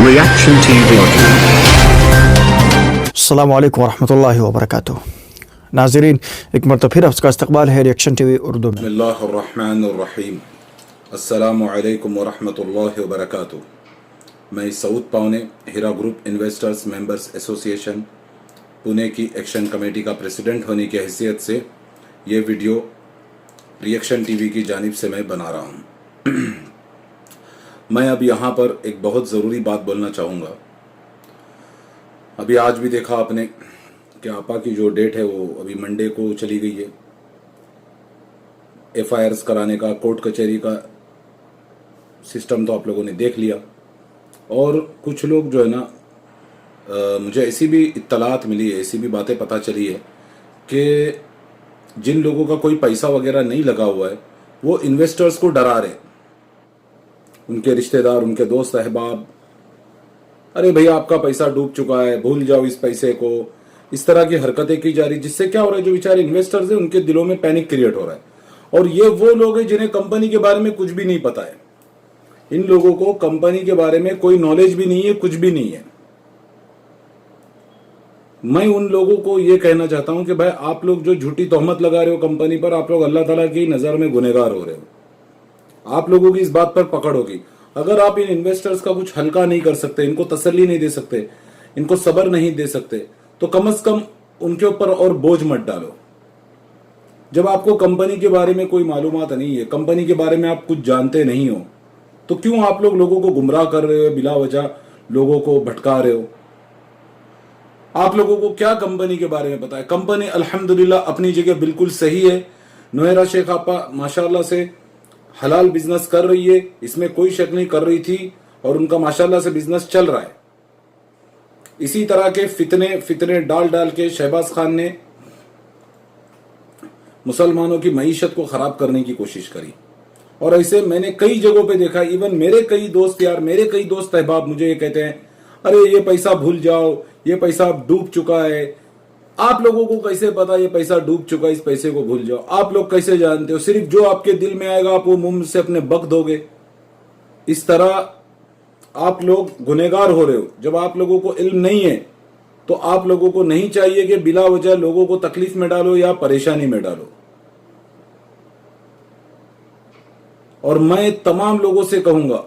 Reaction TV audio. अस्सलामु अलैकुम वरहमतुल्लाहि वबरकातुह। नाज़रीन, एक मरतबा फिर आपका इस्तकबाल है रिएक्शन टीवी उर्दू में। बिस्मिल्लाहिर्रहमानिर्रहीम। अस्सलामु अलैकुम वरहमतुल्लाहि वबरकातुह। मैं Saud Pawne Heera group investors members association Pune की एक्शन कमेटी का प्रेसिडेंट होने की हैसियत से ये वीडियो रिएक्शन टीवी की जानिब से मैं बना रहा हूँ। मैं अब यहाँ पर एक बहुत ज़रूरी बात बोलना चाहूँगा। अभी आज भी देखा आपने कि आपा की जो डेट है वो अभी मंडे को चली गई है। FIRs कराने का, कोर्ट कचहरी का सिस्टम तो आप लोगों ने देख लिया। और कुछ लोग जो है ना, मुझे ऐसी भी इत्तलात मिली है, ऐसी भी बातें पता चली है कि जिन लोगों का कोई पैसा वगैरह नहीं लगा हुआ है वो इन्वेस्टर्स को डरा रहे, उनके रिश्तेदार, उनके दोस्त अहबाब, अरे भैया आपका पैसा डूब चुका है, भूल जाओ इस पैसे को, इस तरह की हरकतें की जा रही, जिससे क्या हो रहा है, जो बेचारे इन्वेस्टर्स हैं उनके दिलों में पैनिक क्रिएट हो रहा है। और ये वो लोग हैं जिन्हें कंपनी के बारे में कुछ भी नहीं पता है। इन लोगों को कंपनी के बारे में कोई नॉलेज भी नहीं है, कुछ भी नहीं है। मैं उन लोगों को ये कहना चाहता हूं कि भाई आप लोग जो झूठी तोहमत लगा रहे हो कंपनी पर, आप लोग अल्लाह ताला की नजर में गुनहगार हो रहे हो। आप लोगों की इस बात पर पकड़ होगी। अगर आप इन इन्वेस्टर्स का कुछ हल्का नहीं कर सकते, इनको तसल्ली नहीं दे सकते, इनको सब्र नहीं दे सकते, तो कम से कम उनके ऊपर और बोझ मत डालो। जब आपको कंपनी के बारे में कोई मालूमात नहीं है, कंपनी के बारे में आप कुछ जानते नहीं हो, तो क्यों आप लोग लोगों को गुमराह कर रहे हो, बिला वजह लोगों को भटका रहे हो? आप लोगों को क्या कंपनी के बारे में पता है? कंपनी अल्हम्दुलिल्लाह अपनी जगह बिल्कुल सही है। नोहरा शेख आपा माशाल्लाह से हलाल बिजनेस कर रही है, इसमें कोई शक नहीं, कर रही थी और उनका माशाल्लाह से बिजनेस चल रहा है। इसी तरह के फितने डाल के शहबाज खान ने मुसलमानों की मईशत को खराब करने की कोशिश करी। और ऐसे मैंने कई जगहों पे देखा, इवन मेरे कई दोस्त अहबाब मुझे ये कहते हैं, अरे ये पैसा भूल जाओ, ये पैसा डूब चुका है। आप लोगों को कैसे पता ये पैसा डूब चुका है, इस पैसे को भूल जाओ? आप लोग कैसे जानते हो? सिर्फ जो आपके दिल में आएगा आप वो मुंह से अपने बक दोगे। इस तरह आप लोग गुनहगार हो रहे हो। जब आप लोगों को इल्म नहीं है तो आप लोगों को नहीं चाहिए कि बिला वजह लोगों को तकलीफ में डालो या परेशानी में डालो। और मैं तमाम लोगों से कहूंगा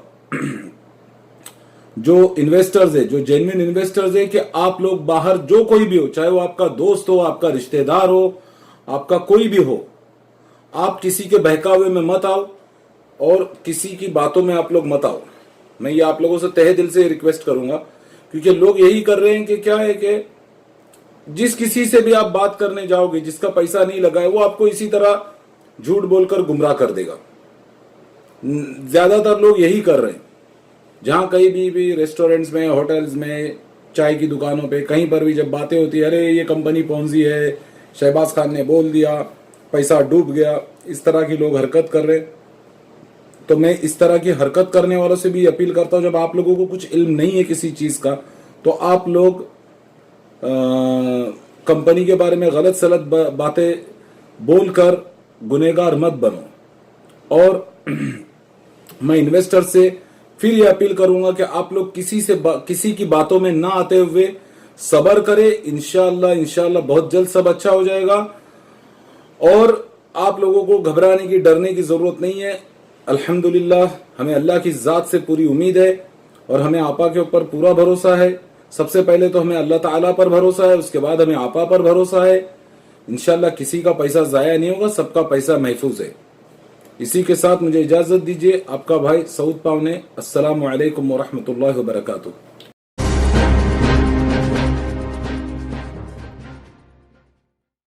जो इन्वेस्टर्स है, जो जेन्युइन इन्वेस्टर्स है, कि आप लोग बाहर जो कोई भी हो, चाहे वो आपका दोस्त हो, आपका रिश्तेदार हो, आपका कोई भी हो, आप किसी के बहकावे में मत आओ और किसी की बातों में आप लोग मत आओ। मैं ये आप लोगों से तहे दिल से रिक्वेस्ट करूंगा, क्योंकि लोग यही कर रहे हैं कि क्या है कि जिस किसी से भी आप बात करने जाओगे, जिसका पैसा नहीं लगा है, वो आपको इसी तरह झूठ बोलकर गुमराह कर देगा। ज्यादातर लोग यही कर रहे हैं। जहां कहीं भी रेस्टोरेंट्स में, होटल्स में, चाय की दुकानों पे, कहीं पर भी जब बातें होती है, अरे ये कंपनी पौंजी है, शहबाज खान ने बोल दिया, पैसा डूब गया, इस तरह की लोग हरकत कर रहे। तो मैं इस तरह की हरकत करने वालों से भी अपील करता हूं, जब आप लोगों को कुछ इल्म नहीं है किसी चीज का, तो आप लोग कंपनी के बारे में गलत सलत बातें बोलकर गुनहगार मत बनो। और मैं इन्वेस्टर से फिर ये अपील करूंगा कि आप लोग किसी की बातों में ना आते हुए सब्र करें। इंशाअल्लाह बहुत जल्द सब अच्छा हो जाएगा। और आप लोगों को घबराने की, डरने की जरूरत नहीं है। अल्हम्दुलिल्लाह हमें अल्लाह की जात से पूरी उम्मीद है और हमें आपा के ऊपर पूरा भरोसा है। सबसे पहले तो हमें अल्लाह ताला पर भरोसा है, उसके बाद हमें आपा पर भरोसा है। इंशाअल्लाह किसी का पैसा जाया नहीं होगा, सबका पैसा महफूज है। इसी के साथ मुझे इजाजत दीजिए। आपका भाई सऊद पावने। अस्सलामु अलैकुम वरहमतुल्लाहि वबरकातुह।